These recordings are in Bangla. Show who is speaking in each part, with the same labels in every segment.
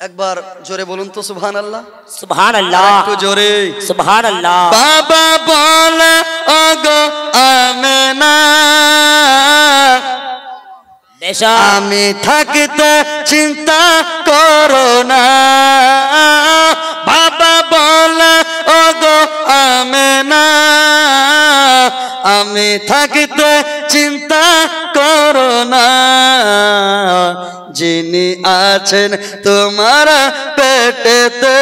Speaker 1: একবার জোরে বলুন তো সুবহানাল্লাহ।
Speaker 2: সুবহানাল্লাহ,
Speaker 1: একটু জোরে
Speaker 2: সুবহানাল্লাহ।
Speaker 1: বাবা বলে ওগো আমেনা, আমি থাকতে চিন্তা করো না। বাবা বলে ওগো আমেনা, আমি থাকতে চিন্তা করো না। যিনি আছেন তোমার পেটেতে,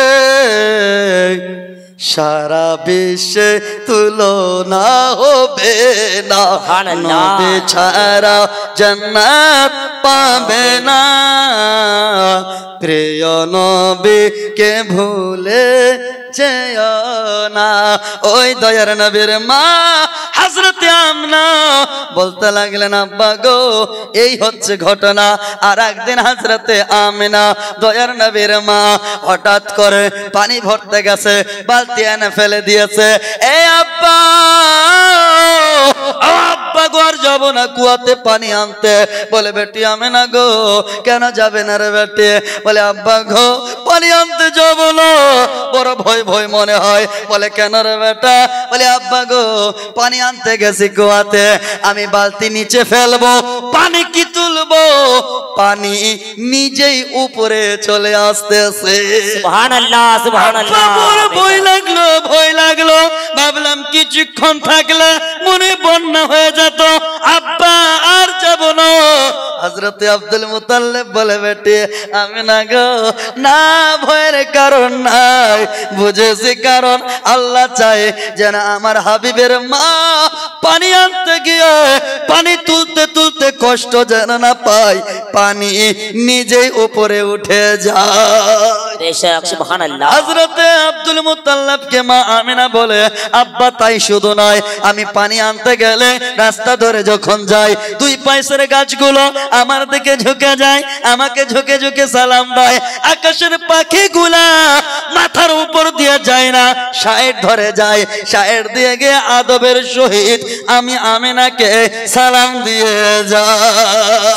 Speaker 1: সারা বিশ্বে তুলনা হবে না। নবী ছাড়া জান্নাত পাবে না। প্রিয় নবীকে ভুলে যেও না। ওই দয়ার নবীর মা হযরত আমিনা বলতে লাগলেন, আব্বা গো এই হচ্ছে ঘটনা। আর একদিন হযরত আমিনা দয়ার নবীর মা হঠাৎ করে পানি ভরতে গেছে, বালতি এনে ফেলে দিয়েছে। এই আব্বা, আব্বা গো আর যাব না কুয়াতে পানি আনতে। বলে বেটি আমিনা গো কেন যাবে না রে বেটি? বলে আব্বা গো পানি আনতে যাব না, বড় ভয় ভয় মনে হয়। বলে কেন রে বেটা? বলে আব্বা গো পানি আনতে গেছি কুয়াতে, আমি বালতি নিচে ফেলবো, পানি কি তুলবো, পানি নিজেই উপরে চলে আসতেছে।
Speaker 2: সুবহানাল্লাহ, সুবহানাল্লাহ।
Speaker 1: ভয় লাগলো, ভয় লাগলো। ভাবলাম কিছুক্ষণ থাকলে মনে বন্যা হয়ে যেত, আব্বা আর যাব না। হযরত আব্দুল মুতাল্লিব বলে বেটি আমিনা গো না, ভয়ের কারণ নাই, বুঝেছি কারণ আল্লাহ চায় যেন আমার হাবিবের মা পানি আনতে গিয়ে পানি তুলতে তুলতে কষ্ট যেন না পায়, পানি নিজেই উপরে উঠে যায়।
Speaker 2: সুবহানাল্লাহ।
Speaker 1: হযরত আব্দুল মুতাল্লিবকে মা আমিনা বলে আব্বা তাই শুধু নয়, আমি পানি আনতে গেলে রাস্তা ধরে যখন যাই, দুই পাশের গাছগুলো আমার দিকে ঝুঁকে যায়, আমাকে ঝুঁকে ঝুঁকে সালাম দেয়। আকাশের পাখিগুলা মাথার উপর দিয়ে যায় না, সাইড ধরে যায়, সাইড দিয়ে গিয়ে আদবের সহিত আমি আমিনাকে সালাম দিয়ে যাই।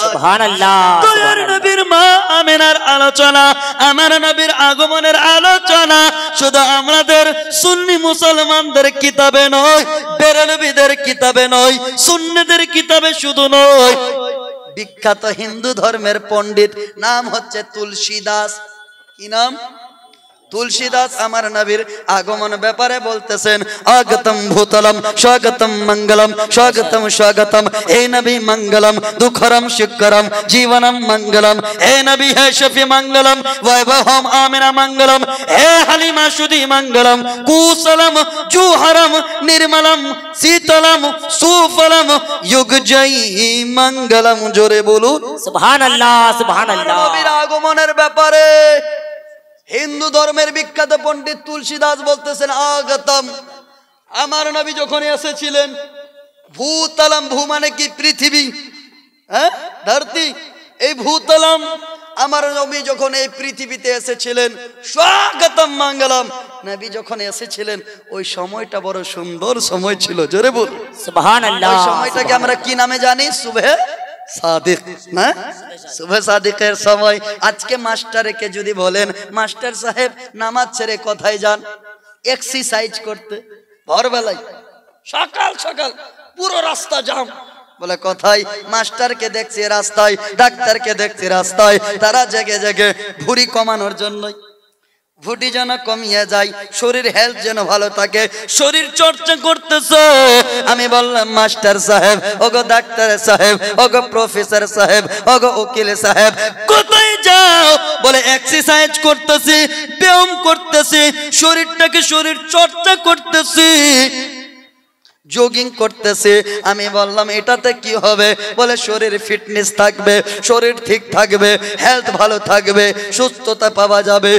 Speaker 2: সুবহানাল্লাহ।
Speaker 1: দয়ার নবীর মা আমিনার আলোচনা, আমার নবীর আগমনের আলোচনা শুধু আমাদের সুন্নি মুসলমানদের কিতাবে নয়, বেরেলভিদের কিতাবে নয়, সুন্নিদের কিতাবে শুধু নয়, বিখ্যাত হিন্দু ধর্মের পণ্ডিত নাম হচ্ছে তুলসীদাস। কি নাম? তুলসীদাস আমার নবীর আগমন ব্যাপারে বলতেছেন, আগতম ভূতলম স্বাগতম মঙ্গলম স্বাগতম স্বাগতম, হে নবী মঙ্গলম দুঃখরম শিক্ষরম জীবনম মঙ্গলম, হে নবী হে শফি মঙ্গলম বৈভবম আমিনা মঙ্গলম, হে হালিমা সুধি মঙ্গলম কুশলম জুহরম নির্মলম শীতলম সুফলম যুগজয়ী মঙ্গলম। জোরে বলুন
Speaker 2: সুবহানাল্লাহ, সুবহানাল্লাহ।
Speaker 1: নবীর আগমনের ব্যাপারে হিন্দু ধর্মের বিখ্যাত পণ্ডিত তুলসীদাস বলতেছেন, আগতম আমার নবী যখন এসেছিলেন, ভূতলম, ভূ মানে কি পৃথিবী, হ্যাঁ ধরতি, এই ভূতলম আমার নবী যখন এই পৃথিবীতে এসেছিলেন, স্বাগতম মঙ্গলম, নবী যখন এসেছিলেন ওই সময়টা বড় সুন্দর সময় ছিল। জোরে বল
Speaker 2: সুবহানাল্লাহ।
Speaker 1: ওই সময়টাকে আমরা কি নামে জানি? সুবহে সাদিক না? সুবহে সাদিকের সময়। আজকে মাস্টারকে যদি বলেন মাস্টার সাহেব নামাজ ছেড়ে কোথায় যান? এক্সারসাইজ করতে। ভোরবেলায় সকাল সকাল পুরো রাস্তা জাম। বলে কোথায়? মাস্টারকে দেখছি রাস্তায়, ডাক্তারকে দেখছি রাস্তায়, তারা জেগে জেগে ভুঁড়ি কমানোর জন্যই, ভুঁড়ি যেন কমিয়ে যায়, শরীর হেলথ যেন ভালো থাকে, শরীর চর্চা করতেছে। আমি বললাম মাস্টার সাহেব, ওগো ডাক্তার সাহেব, ওগো প্রফেসর সাহেব, ওগো উকিল সাহেব, কোথায় যাও? বলে এক্সারসাইজ করতেছি, ব্যায়াম করতেছি, শরীরটাকে শরীর চর্চা করতেছি, জগিং করতেছে। আমি বললাম এটাতে কি হবে? বলে শরীর ফিটনেস থাকবে, শরীর ঠিক থাকবে, হেলথ ভালো থাকবে, সুস্থতা পাওয়া যাবে।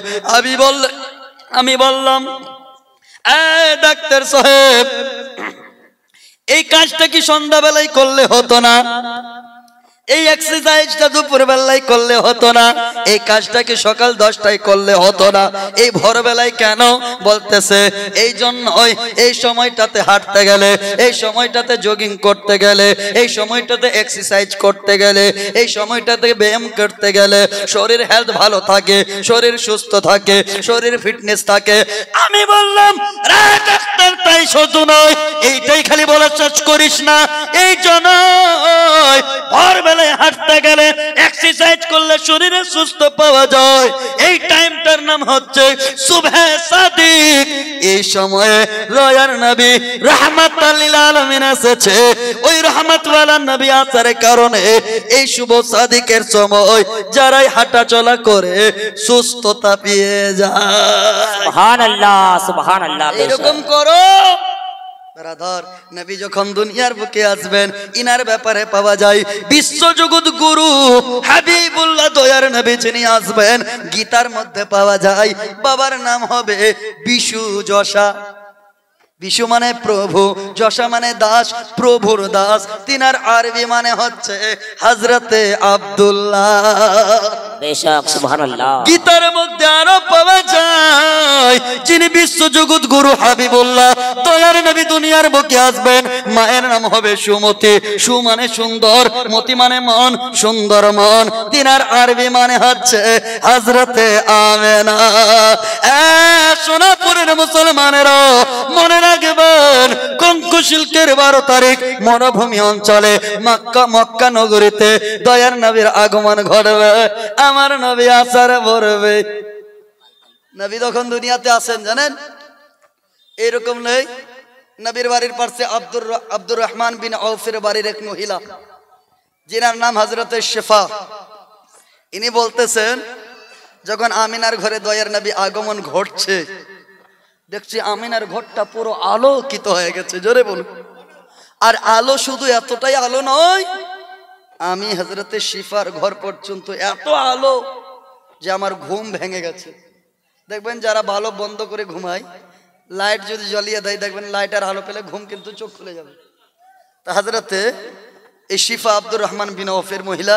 Speaker 1: আমি বললাম ডাক্তার সাহেব এই কাজটা কি সন্ধ্যাবেলায় করলে হতো না? এই এক্সারসাইজটা দুপুর বেলায় করলে হতো না, এই কাজটাকে সকাল 10টায় করলে হতো না, এই ভোরবেলায় কেন বলতেছে? এই জন্যই এই সময়টাতে হাঁটতে গেলে, এই সময়টাতে জগিং করতে গেলে, এই সময়টাতে এক্সারসাইজ করতে গেলে, এই সময়টাতে ব্যায়াম করতে গেলে শরীর হেলথ ভালো থাকে, শরীর সুস্থ থাকে, শরীর ফিটনেস থাকে। আমি বললাম রে ডাক্তার, তাই শুধু নয়, এইটাই খালি বলার চেষ্টা করিস না, এই জন্য ভোরবেলায় হাঁটতে গেলে এক্সারসাইজ করলে শরীরে সুস্থ পাওয়া যায়। এই টাইমটার নাম হচ্ছে সুবহে সাদিক। এই সময়ে দয়ার নবী রাহমাতাল লিল আলামিন এসেছে। ওই রাহমাতওয়ালা নবী আসার কারণে এই শুভ সাদিকের সময় যারাই হাঁটা চলা করে সুস্থতা পেয়ে যায়।
Speaker 2: সুবহানাল্লাহ সুবহানাল্লাহ।
Speaker 1: এরকম করো ব্রাদার। নবী যখন দুনিয়ার বুকে আসবেন ইনার ব্যাপারে পাওয়া যায় বিশ্বজগৎ গুরু হাবিবুল্লাহ দয়ার নবী যিনি আসবেন গীতার মধ্যে পাওয়া যায় বাবার নাম হবে বিশু যশা। বিশু মানে প্রভু, যশা মানে দাস, প্রভুর দাস। তিনার আরবি মানে হচ্ছে হযরতে আব্দুল্লাহ।
Speaker 2: বেশক সুবহানাল্লাহ।
Speaker 1: গীতার মধ্যে আরো পাওয়া যায় যিনি বিশ্বজগৎ গুরু হাবিবুল্লাহ দয়ার নবী দুনিয়ার বুকে আসবেন, মায়ের নাম হবে সুমতি। সু মানে সুন্দর, মতি মানে মন, সুন্দর মন। তিনার আরবি মানে হচ্ছে হযরতে আমেনা। সোনাপুরের মুসলমানেরা মনে রাখবেন, কঙ্কুশিল্কের 12 তারিখ মরুভূমি অঞ্চলে মক্কা নগরীতে দয়ার নবীর আগমন ঘটবে, আমার নবী আসার বলবে। নবী যখন দুনিয়াতে আসেন জানেন এরকম নেই। নবীর বাড়ির পাশে আব্দুর রহমান বিন আউফের বাড়ির এক মহিলা যিনার নাম হযরতে শেফা। ইনি বলতেছেন যখন আমিনার ঘরে দয়ার নবী আগমন ঘটছে দেখছি আমিনার ঘরটা পুরো আলোকিত হয়ে গেছে, জোরে বলুন। আর আলো শুধু এতটাই আলো নয়, আমি হযরতে শিফার ঘর পর্যন্ত এত আলো যে আমার ঘুম ভেঙে গেছে। দেখবেন যারা ভালো বন্ধ করে ঘুমায়, লাইট যদি জ্বালিয়ে দেয় দেখবেন লাইটের আলো পেলে ঘুম কিন্তু চোখ খুলে যাবে। তা হযরতে এই শিফা আব্দুর রহমান বিন আউফের মহিলা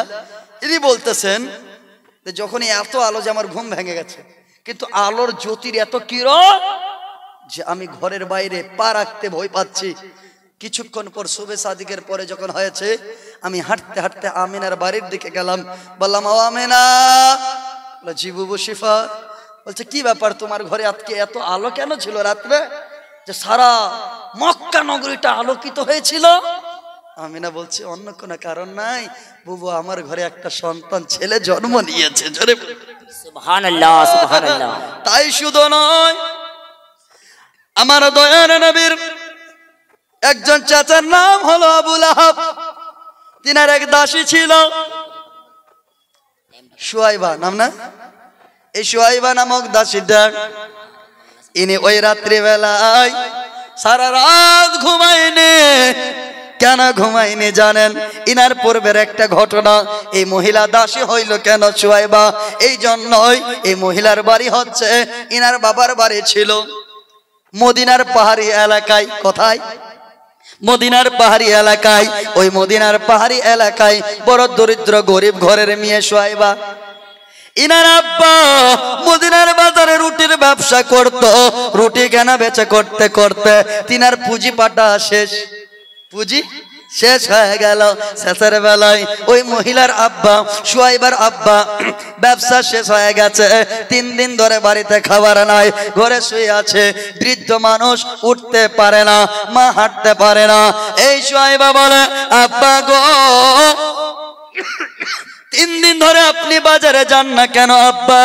Speaker 1: ইনি বলতেছেন যে যখনই এত আলো যে আমার ঘুম ভেঙে গেছে, কিন্তু আলোর জ্যোতির এত কিরণ যে আমি ঘরের বাইরে পা রাখতে ভয় পাচ্ছি। কিছুক্ষণ পর শুভে সাদিকের পরে যখন হয়েছে আমি হাঁটতে হাঁটতে আমিনার বাড়ির দিকে গেলাম, বললাম ও আমিনা। জি বুবু শিফা। বলছে কি ব্যাপার, তোমার ঘরে আজকে এত আলো কেন ছিল রাত্রে, যে সারা মক্কা নগরীটা আলোকিত হয়েছিল? আমিনা বলছে অন্য কোনো কারণ নাই বুবু, আমার ঘরে একটা সন্তান ছেলে জন্ম নিয়েছে। জোরে
Speaker 2: সুবহানাল্লাহ সুবহানাল্লাহ।
Speaker 1: তাই শুধু নয়, আমার দয়ার নবীর একজন চাচার নাম হলো আবু লাহাব। তিনার এক দাসী ছিল সুয়াইবা, নাম না? এই সুয়াইবা নামক দাসীটা ইনি ওই রাত্রি বেলায় সারা রাত ঘুমায়নি। কেন ঘুমায়নি জানেন? ইনার পূর্বের একটা ঘটনা। এই মহিলা দাসী হইল কেন সুয়াইবা? এই জন্যই এই মহিলার বাড়ি হচ্ছে, ইনার বাবার বাড়ি ছিল মদিনার পাহাড়ি এলাকায়। কোথায়? মদিনার পাহাড়ি এলাকায়। ওই মদিনার পাহাড়ি এলাকায় বড় দরিদ্র গরিব ঘরের মেয়ে সুয়াইবা। ইনার আব্বা মদিনার বাজারে রুটির ব্যবসা করত। রুটি কেনা বেচা করতে করতে তিনার পুঁজি পাটা শেষ, পুঁজি শেষ হয়ে গেল। শেষের বেলায় ওই মহিলার আব্বা সুয়াইবার আব্বা ব্যবসা শেষ হয়ে গেছে, 3 দিন ধরে বাড়িতে খাবার নাই, ঘরে শুয়ে আছে। বৃদ্ধ মানুষ উঠতে পারে না, মা হাঁটতে পারে না। এই সুয়াইবা বলে আব্বা গো, 3 দিন ধরে আপনি বাজারে যান না কেন আব্বা?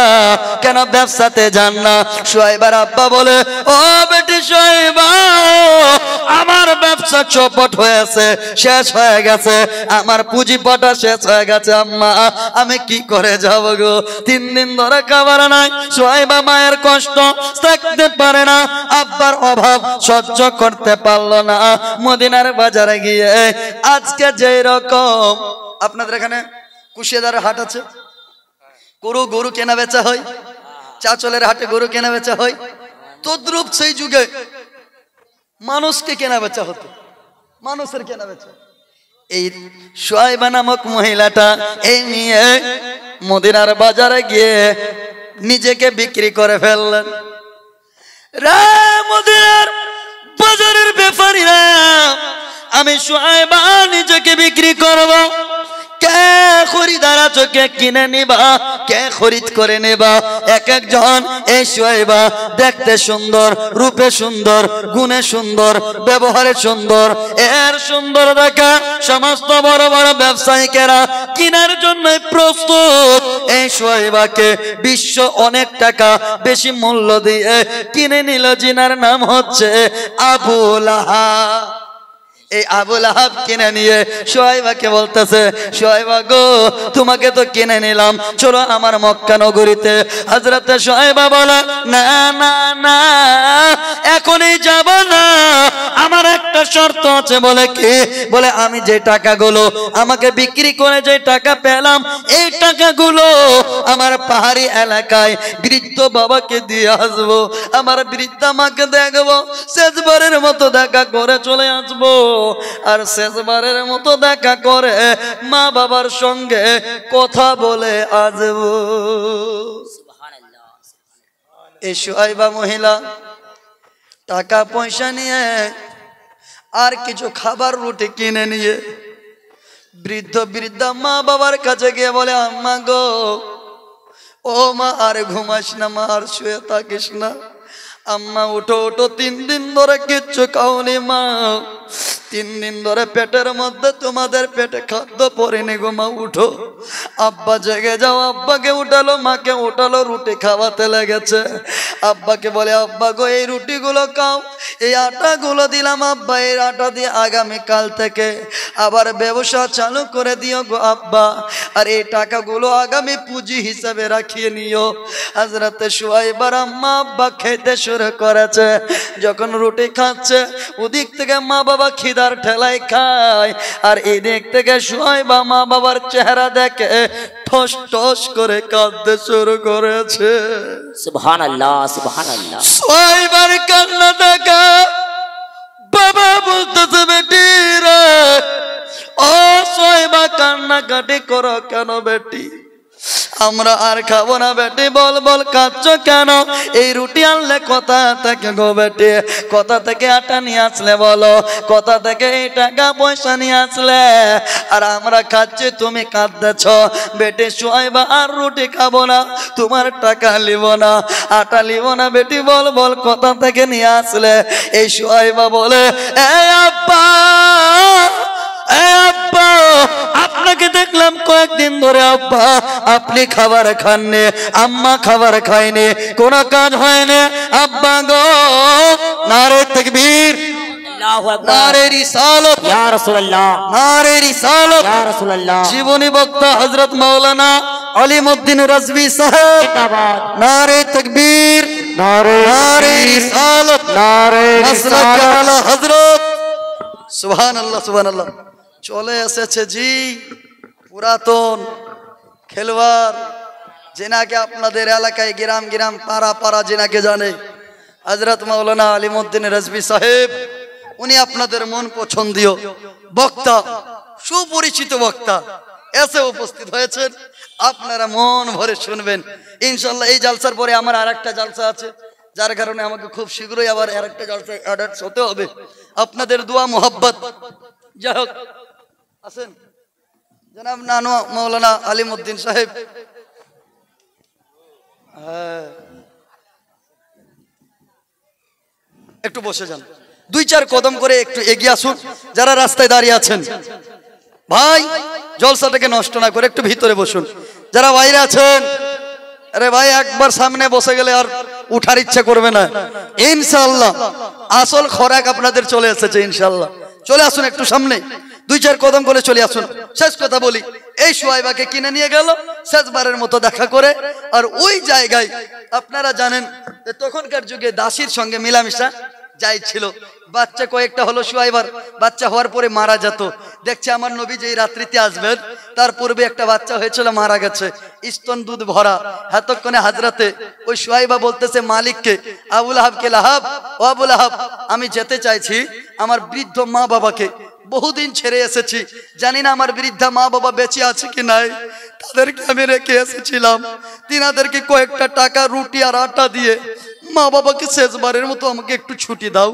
Speaker 1: কেন ব্যবসাতে যান না? সুয়াইবার আব্বা বলে ও বেটি সুয়াইবা, আমার ব্যবসা চৌপট হয়েছে, শেষ হয়ে গেছে, আমার পুঁজিপাটা শেষ হয়ে গেছে আম্মা, আমি কি করে যাব গো? 3 দিন ধরে খাবার নাই। সুয়াইবা মায়ের কষ্ট থাকতে পারে না, আব্বার অভাব সহ্য করতে পারলো না। মদিনার বাজারে গিয়ে আজকে যেই রকম আপনাদের এখানে কুশিয়াদারের হাট আছে, গরু কেনা বেচা হয়, চাচলের হাটে গরু কেনা বেচা হয়, তদ্রূপ সেই যুগে মানুষকে কেনা বেচা হতো, মানুষের কেনা বেচা। এই সুয়াইবা নামক মহিলাটা এই নিয়ে মদিনার বাজারে গিয়ে নিজেকে বিক্রি করে ফেললেন। রে মদিনার বাজারের ব্যাপারীরা, আমি সুয়াইবা নিজেকে বিক্রি করব, কে খরিদার আছো, কে কিনে নিবা, কে খরিদ করে নেবা? এক একজন এই সুয়াইবা দেখতে সুন্দর, রূপে সুন্দর, গুণে সুন্দর, ব্যবহারে সুন্দর, এর সুন্দর দেখা সমস্ত বড় বড় ব্যবসায়িকেরা কেনার জন্য প্রস্তুত। এই সুয়াইবাকে বিশ্ব অনেক টাকা বেশি মূল্য দিয়ে কিনে নিল, জিনার নাম হচ্ছে আবু লাহাব। এই আবু লাহাব কিনে নিয়ে সুয়াইবাকে বলতেছে, সুয়াইবা গো, তোমাকে তো কিনে নিলাম, চলো আমার মক্কা নগরীতে। হযরতে সুয়াইবা বলে, না না না, এখনই যাব না, আমার একটা শর্ত আছে। বলে কি? বলে আমি যে টাকাগুলো আমাকে বিক্রি করে যে টাকা পেলাম, এই টাকাগুলো আমার পাহাড়ি এলাকায় বৃদ্ধ বাবাকে দিয়ে আসবো, আমার বৃদ্ধা মাকে দেখবো, শেষবারের মতো দেখা করে চলে আসবো। আর শেষবারের মতো দেখা করে মা বাবার সঙ্গে কথা বলে আসবো। এই সুয়াইবা মহিলা টাকা পয়সা নিয়ে আর কিছু খাবার রুটি কিনে নিয়ে বৃদ্ধা মা বাবার কাছে গিয়ে বলে, আম্মা গো, ও মা, আর ঘুমাস না মা, আর শুয়ে থাকিস না, আম্মা উঠো উঠো, 3 দিন ধরে কিচ্ছু খাওনি মা, 3 দিন ধরে পেটের মধ্যে তোমাদের পেটে খাদ্য পড়েনি গো মা, উঠো। আব্বা জেগে যাও। আব্বাকে উঠালো, মাকে উঠালো, রুটি খাওয়াতে লেগেছে। আব্বাকে বলে, আব্বা গো, এই রুটিগুলো খাও, এই আটাগুলো দিলাম আব্বা, এই আটা দিয়ে আগামীকাল থেকে আবার ব্যবসা চালু করে দিও গো আব্বা, আর এই টাকাগুলো আগামী পুঁজি হিসাবে রাখিয়ে নিও। হযরতে সুয়াইবার আম্মা আব্বা খেতে শুরু করেছে। যখন রুটি খাচ্ছে, ওদিক থেকে মা বাবা খিদার ঠেলায় খায়, আর এদিক থেকে সুয়াইবা মা বাবার চেহারা দেখে ঠস ঠস করে কাঁদতে শুরু করেছে।
Speaker 2: সুবহানাল্লাহ, সুবহানাল্লাহ।
Speaker 1: সুয়াইবার কান্না দেখা বাবা বলতেছে, বেটি রে, ও সুয়াইবা, কান্নাকাটি করো কেন বেটি? আমরা আর খাবো না বেটি। বল বল, কাঁদছো কেন? এই রুটি আনলে কোথা থেকে গো বেটি? কোথা থেকে আটা নিয়ে আসলে বলো? কোথা থেকে এই টাকা পয়সা নিয়ে আসলে? আর আমরা খাচ্ছি, তুমি কাঁদতেছ। বেটি সুয়াইবা, আর রুটি খাবো না, তোমার টাকা লিব না, আটা লিব না বেটি। বল বল, কোথা থেকে নিয়ে আসলে? এই সুয়াইবা বলে, এই আব্বা, আব্বা, আপনাকে দেখলাম কয়েকদিন ধরে আব্বা আপনি খাবার খাননি, আম্মা খাবার খায়নি, কোন কাজ হয়নি আব্বা গো। নারে তাকবীর,
Speaker 2: আল্লাহু আকবার,
Speaker 1: নারে রিসালাত,
Speaker 2: ইয়া রাসূলুল্লাহ,
Speaker 1: নারে রিসালাত।
Speaker 2: ইয়া রাসূলুল্লাহ।
Speaker 1: জীবনী বক্তা হযরত মাওলানা আলিমউদ্দিন রাজভী সাহেব,
Speaker 2: জিন্দাবাদ।
Speaker 1: নারে তাকবীর, নারে রিসালাত, নারে রিসালাত আলা হযরত। সুবহানাল্লাহ, সুবহানাল্লাহ। চলে এসেছে জি পুরাতন খেলোয়াড়, যেনাকে আপনাদের এলাকায় গ্রাম গ্রাম পাড়া পাড়া যেনাকে জানে, হযরত মাওলানা আলিমউদ্দিন রাজভী সাহেব। উনি আপনাদের মন পছন্দীয় বক্তা, সুপরিচিত বক্তা, এসে উপস্থিত হয়েছেন। আপনারা মন ভরে শুনবেন ইনশাল্লাহ। এই জালসার পরে আমার আরেকটা জালসা আছে, যার কারণে আমাকে খুব শীঘ্রই আবার আরেকটা জালসা অ্যাড হতে হবে। আপনাদের দোয়া মোহাব্বত। যাই হোক, আসেন জনাব নানু মাওলানা আলিমউদ্দিন সাহেব। হ্যাঁ, একটু বসে যান, 2-4 কদম করে একটু এগিয়ে আসুন। যারা রাস্তায় দাঁড়িয়ে আছেন ভাই, জলসাটাকে নষ্ট না করে একটু ভিতরে বসুন। যারা বাইরে আছেন, আরে ভাই একবার সামনে বসে গেলে আর উঠার ইচ্ছা করবে না ইনশাআল্লাহ। আসল খোরাক আপনাদের চলে এসেছে ইনশাআল্লাহ। চলে আসুন একটু সামনে, 2-4 কদম করে চলে আসুন। শেষ কথা বলি, এই সুয়াইবাকে কিনে নিয়ে গেল শেষবারের মতো দেখা করে। আর ওই জায়গায় আপনারা জানেন তখনকার যুগে দাসীর সঙ্গে মিলামিশা যাই ছিল। বাচ্চা কয়েকটা হলো, সুয়াইবার বাচ্চা হওয়ার পরে মারা যেত। দেখছে আমার নবী যে রাত্রিতে আসবেন, তার পূর্বে একটা বাচ্চা হয়েছিল, মারা গেছে, স্তন দুধ ভরা। এতক্ষণে হাজরাতে ওই সুয়াইবা বলতেছে মালিককে, আবু লাহাবকে, লাহাব, ও আবু লাহাব, আমি যেতে চাইছি আমার বৃদ্ধ মা বাবাকে বহুদিন ছেড়ে এসেছি, জানি না আমার বৃদ্ধা মা বাবা বেঁচে আছে কি নাই। তাদেরকে আমি রেখে এসেছিলাম, তিনাদেরকে কয়েকটা টাকা রুটি আর আটা দিয়ে মা বাবাকে শেষবারের মতো আমাকে একটু ছুটি দাও,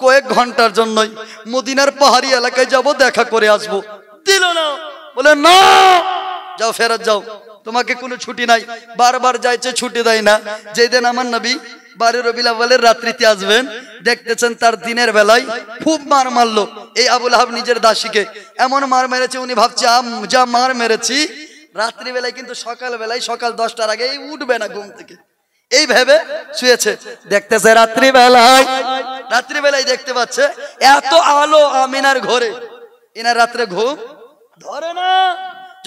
Speaker 1: কয়েক ঘন্টার জন্যই মদিনার পাহাড়ি এলাকায় যাব, দেখা করে আসবো। দিল না, বলে না যাও ফেরত যাও, তোমাকে কোনো ছুটি নাই। বারবার যাইছে, ছুটি দেয় না। যেদিন আমার নবী 12 রবিউল আউয়ালের রাত্রিতে আসবেন, দেখতেছেন তার দিনের বেলায় খুব মার মারলো এই আবু লাহাব নিজের দাসীকে। এমন মার মেরেছে উনি ভাবছে যা মার মেরেছি রাত্রিবেলায়, কিন্তু সকাল বেলায় সকাল 10টার আগে উঠবে না ঘুম থেকে, এই ভেবে শুয়েছে। দেখতেছে রাত্রিবেলায় দেখতে পাচ্ছে এত আলো আমিনার ঘরে, এনার রাত্রে ঘুম ধরে না।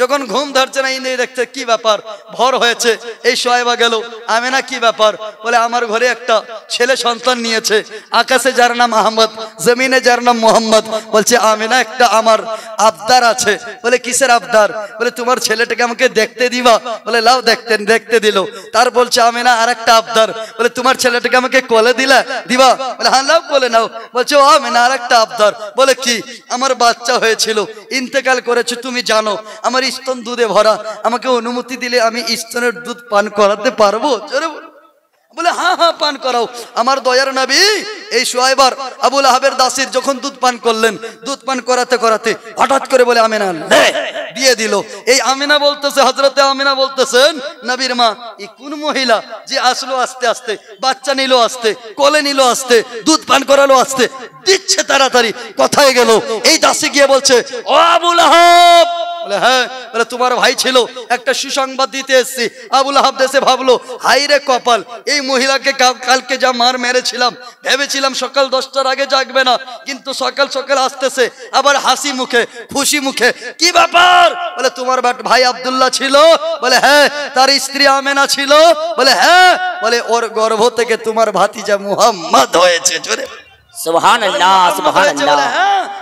Speaker 1: যখন ঘুম ধরছে না, ইনি দেখতে কি ব্যাপার, ভোর হয়েছে, এই সোয়াইবা গেল, আমিনা কি ব্যাপার, বলে আমার ঘরে একটা ছেলে সন্তান নিয়েছে, আকাশে যার নাম আহমদ, জমিনে যার নাম মোহাম্মদ। বলছে আমিনা একটা আমার আবদার আছে। বলে কিসের আবদার? বলে তোমার ছেলেটাকে আমাকে দেখতে দিবা। বলে লাও দেখতে দিল। তার বলছে আমিনা আর একটা আবদার। বলে তোমার ছেলেটাকে আমাকে কোলে দিবা। বলে হ্যাঁ লাও কোলে নাও। বলছে ও আমিনা আর একটা আবদার। বলে কি? আমার বাচ্চা হয়েছিল, ইন্তেকাল করেছে, তুমি জানো, আমার স্তন দুধে ভরা, আমাকে অনুমতি দিলে আমি স্তনের দুধ পান করাতে পারবো? বলে হ্যাঁ হ্যাঁ পান করাও। আমার দয়ার নবী এই সোয়াইবার আবু লাহাবের দাসীর যখন দুধ পান করলেন, দুধ পান করাতে করাতে হঠাৎ করে বলে আমিনা দিয়ে দিল। এই আমিনা বলতেছে, হযরতে আমিনা বলতেছেন নবীর মা, এই কোন মহিলা যে আসলো আস্তে আস্তে, বাচ্চা নিল আস্তে, কোলে নিল আস্তে, দুধ পান করালো আস্তে, দিচ্ছে তাড়াতাড়ি, কোথায় গেল? এই দাসী গিয়ে বলছে ও আবু লাহাব। বলে হ্যাঁ। বলে তোমার ভাই ছিল, একটা সুসংবাদ দিতে এসেছি। আবু লাহাব দেশে ভাবলো হাই রে কপাল, এই মহিলাকে কালকে যা মার মেরেছিলাম, ভেবেছিলাম সকাল 10টার আগে জাগবে না, কিন্তু সকাল সকাল আসতেছে আবার হাসি মুখে, খুশি মুখে। কি ব্যাপার? বলে তোমার ভাই আব্দুল্লাহ ছিল। বলে হ্যাঁ। তার স্ত্রী আমেনা ছিল। বলে হ্যাঁ। বলে ওর গর্ভ থেকে তোমার ভাতিজা মুহাম্মদ হয়েছে। জোরে
Speaker 2: সুবহানাল্লাহ, সুবহানাল্লাহ।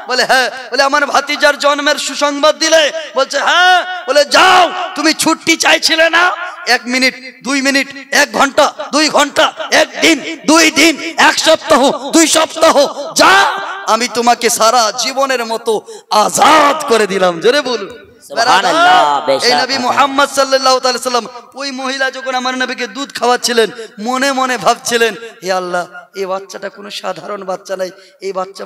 Speaker 1: বলে হ্যাঁ। বলে আমার ভাতিজার জন্মের সুসংবাদ দিলে? বলছে হ্যাঁ। বলে যাও, তুমি ছুটি চাইছিলে না? 1 মিনিট, 2 মিনিট, 1 ঘন্টা, 2 ঘন্টা, 1 দিন, 2 দিন, 1 সপ্তাহ, 2 সপ্তাহ, যা, আমি তোমাকে সারা জীবনের মতো আজাদ করে দিলাম। জোরে বলুন সুবহানাল্লাহ। এই নবী মুহাম্মদ সাল্লাল্লাহু আলাইহি সাল্লাম, ওই মহিলা যখন আমার নবীকে দুধ খাওয়াচ্ছিলেন, মনে মনে ভাবছিলেন হে আল্লাহ, এই বাচ্চাটা কোনো সাধারণ বাচ্চা নাই, এই বাচ্চা